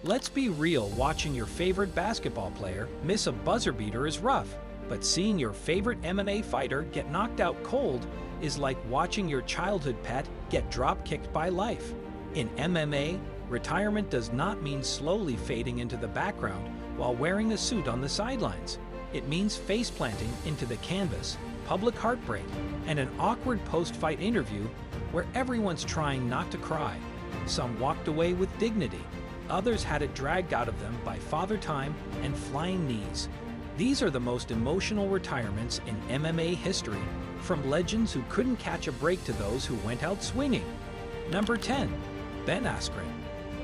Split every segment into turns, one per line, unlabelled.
Let's be real, watching your favorite basketball player miss a buzzer beater is rough, but seeing your favorite MMA fighter get knocked out cold is like watching your childhood pet get drop-kicked by life. In MMA, retirement does not mean slowly fading into the background while wearing a suit on the sidelines. It means face-planting into the canvas, public heartbreak, and an awkward post-fight interview where everyone's trying not to cry. Some walked away with dignity. Others had it dragged out of them by father time and flying knees. These are the most emotional retirements in MMA history, from legends who couldn't catch a break to those who went out swinging. Number 10. Ben Askren.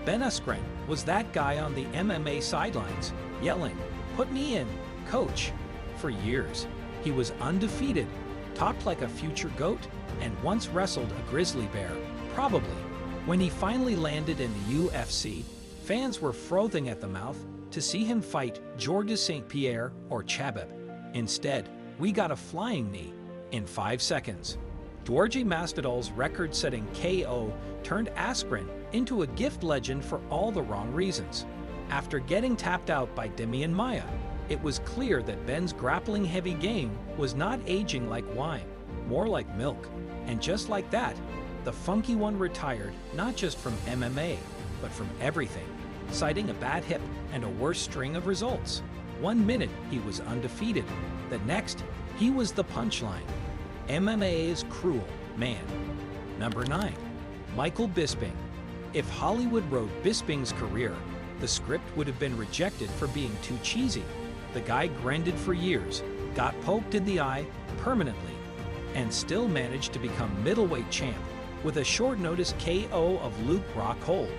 Ben Askren was that guy on the MMA sidelines, yelling, "Put me in, coach." For years, he was undefeated, talked like a future GOAT, and once wrestled a grizzly bear, probably. When he finally landed in the UFC, fans were frothing at the mouth to see him fight Georges St. Pierre or Chabib. Instead, we got a flying knee in 5 seconds. Georgi Masvidal's record-setting KO turned Askren into a gift legend for all the wrong reasons. After getting tapped out by Demian Maia, it was clear that Ben's grappling-heavy game was not aging like wine, more like milk. And just like that, the funky one retired not just from MMA, but from everything, citing a bad hip and a worse string of results. 1 minute he was undefeated, the next he was the punchline. MMA is cruel, man. Number 9. Michael Bisping. If Hollywood wrote Bisping's career, the script would have been rejected for being too cheesy. The guy grinded for years, got poked in the eye permanently, and still managed to become middleweight champ with a short-notice KO of Luke Rockhold.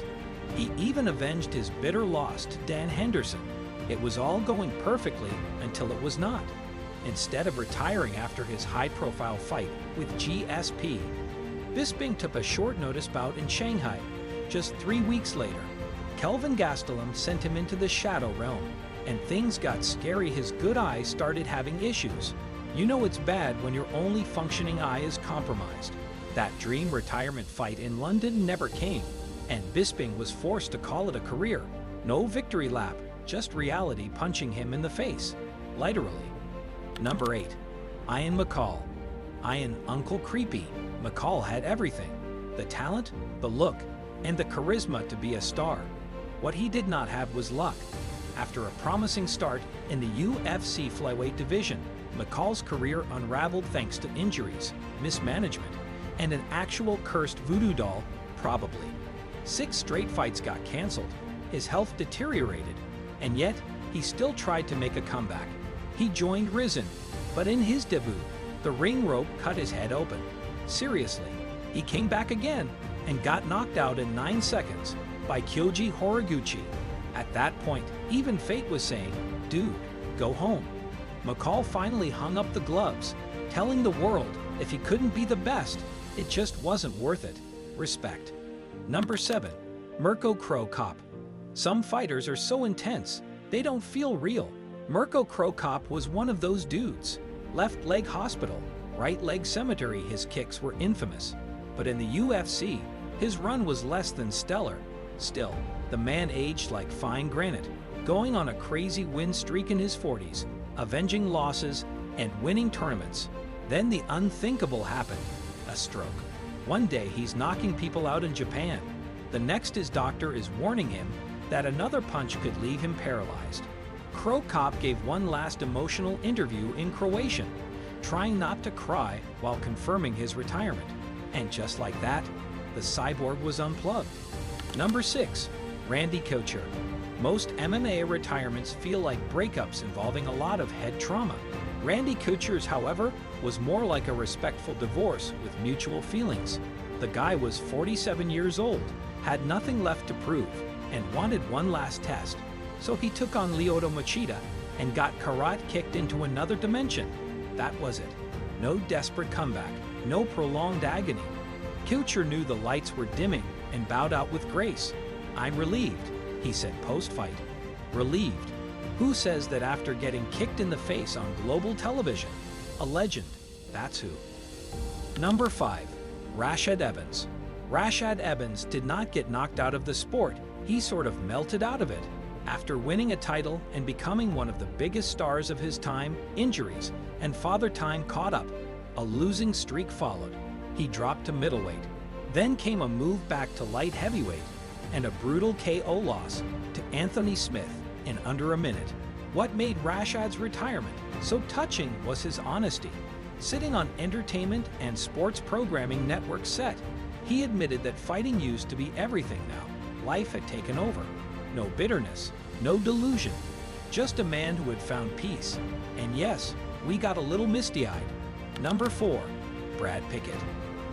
He even avenged his bitter loss to Dan Henderson. It was all going perfectly until it was not. Instead of retiring after his high-profile fight with GSP, Bisping took a short-notice bout in Shanghai. Just 3 weeks later, Kelvin Gastelum sent him into the shadow realm, and things got scary. His good eye started having issues. You know it's bad when your only functioning eye is compromised. That dream retirement fight in London never came, and Bisping was forced to call it a career. No victory lap, just reality punching him in the face, literally. Number 8. Ian McCall. Ian Uncle Creepy. McCall had everything: the talent, the look, and the charisma to be a star. What he did not have was luck. After a promising start in the UFC flyweight division, McCall's career unraveled thanks to injuries, mismanagement, and an actual cursed voodoo doll, probably. 6 straight fights got canceled, his health deteriorated, and yet he still tried to make a comeback. He joined Rizin, but in his debut, the ring rope cut his head open. Seriously, he came back again and got knocked out in 9 seconds by Kyoji Horiguchi. At that point, even fate was saying, "Dude, go home." McCall finally hung up the gloves, telling the world if he couldn't be the best, it just wasn't worth it. Respect. Number 7. Mirko Cro Cop. Some fighters are so intense, they don't feel real. Mirko Cro Cop was one of those dudes. Left leg hospital, right leg cemetery. His kicks were infamous. But in the UFC, his run was less than stellar. Still, the man aged like fine granite, going on a crazy win streak in his 40s, avenging losses and winning tournaments. Then the unthinkable happened: a stroke. One day he's knocking people out in Japan. The next his doctor is warning him that another punch could leave him paralyzed. Cro Cop gave one last emotional interview in Croatian, trying not to cry while confirming his retirement. And just like that, the cyborg was unplugged. Number 6. Randy Couture. Most MMA retirements feel like breakups involving a lot of head trauma. Randy Couture's, however, was more like a respectful divorce with mutual feelings. The guy was 47 years old, had nothing left to prove, and wanted one last test. So he took on Lyoto Machida and got karate kicked into another dimension. That was it. No desperate comeback, no prolonged agony. Couture knew the lights were dimming and bowed out with grace. "I'm relieved," he said post-fight. Relieved. Who says that after getting kicked in the face on global television? A legend, that's who. Number 5. Rashad Evans. Rashad Evans did not get knocked out of the sport. he sort of melted out of it. After winning a title and becoming one of the biggest stars of his time, injuries and father time caught up. A losing streak followed. He dropped to middleweight. Then came a move back to light heavyweight and a brutal KO loss to Anthony Smith in under a minute. What made Rashad's retirement so touching was his honesty. Sitting on Entertainment and Sports Programming Network set, he admitted that fighting used to be everything now. Life had taken over. No bitterness, no delusion, just a man who had found peace. And yes, we got a little misty-eyed. Number 4, Brad Pickett.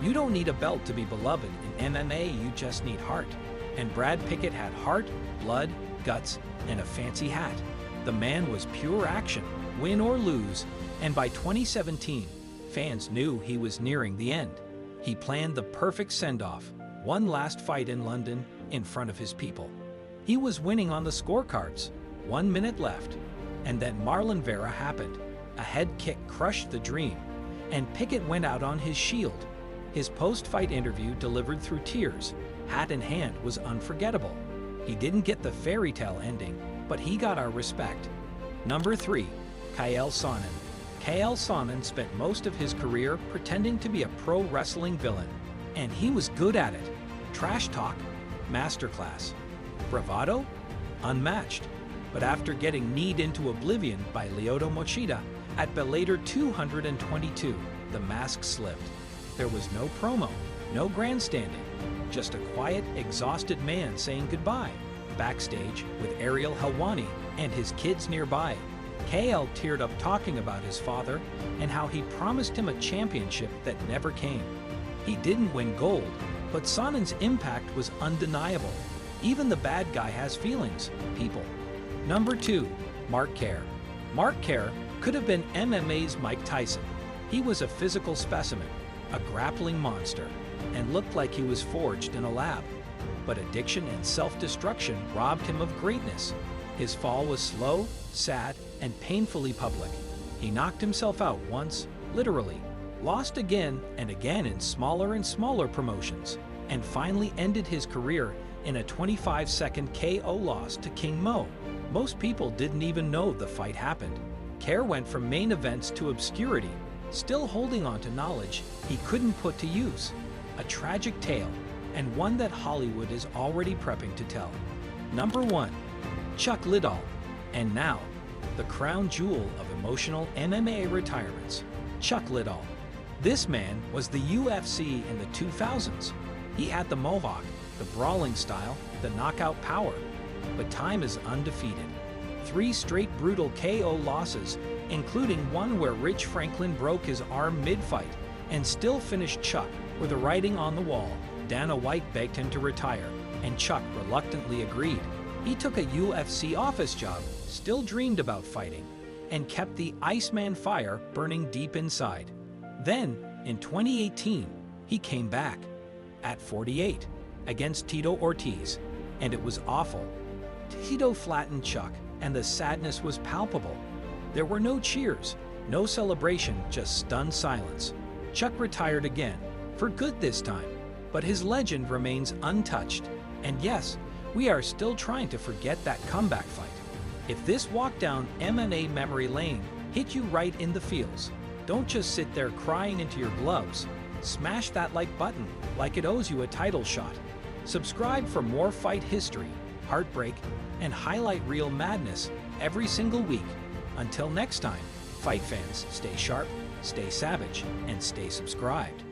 You don't need a belt to be beloved. In MMA, you just need heart. And Brad Pickett had heart, blood, guts, and a fancy hat. The man was pure action, win or lose, and by 2017, fans knew he was nearing the end. He planned the perfect send-off, one last fight in London in front of his people. He was winning on the scorecards, 1 minute left, and then Marlon Vera happened. A head kick crushed the dream, and Pickett went out on his shield. His post-fight interview delivered through tears, hat in hand, was unforgettable. He didn't get the fairy tale ending, but he got our respect. Number 3, Chael Sonnen. Chael Sonnen spent most of his career pretending to be a pro wrestling villain, and he was good at it. Trash talk, masterclass. Bravado, unmatched. But after getting kneed into oblivion by Lyoto Machida at Bellator 222, the mask slipped. There was no promo, no grandstanding, just a quiet, exhausted man saying goodbye. Backstage, with Ariel Helwani and his kids nearby, Chael teared up talking about his father and how he promised him a championship that never came. He didn't win gold, but Sonnen's impact was undeniable. Even the bad guy has feelings, people. Number 2, Mark Kerr. Mark Kerr could have been MMA's Mike Tyson. He was a physical specimen, a grappling monster, and looked like he was forged in a lab. But addiction and self-destruction robbed him of greatness. His fall was slow, sad, and painfully public. He knocked himself out once, literally, lost again and again in smaller and smaller promotions, and finally ended his career in a 25-second KO loss to King Mo. Most people didn't even know the fight happened. Kerr went from main events to obscurity, still holding on to knowledge he couldn't put to use. A tragic tale, and one that Hollywood is already prepping to tell. Number 1, Chuck Liddell. And now, the crown jewel of emotional MMA retirements, Chuck Liddell. This man was the UFC in the 2000s. He had the mohawk, the brawling style, the knockout power. But time is undefeated. 3 straight brutal KO losses, including one where Rich Franklin broke his arm mid-fight and still finished Chuck with the writing on the wall. Dana White begged him to retire, and Chuck reluctantly agreed. He took a UFC office job, still dreamed about fighting, and kept the Iceman fire burning deep inside. Then, in 2018, he came back, at 48, against Tito Ortiz, and it was awful. Tito flattened Chuck, and the sadness was palpable. There were no cheers, no celebration, just stunned silence. Chuck retired again, for good this time, but his legend remains untouched. And yes, we are still trying to forget that comeback fight. If this walk down MMA memory lane hit you right in the feels, don't just sit there crying into your gloves. Smash that like button like it owes you a title shot. Subscribe for more fight history, heartbreak, and highlight reel madness every single week. Until next time, fight fans, stay sharp, stay savage, and stay subscribed.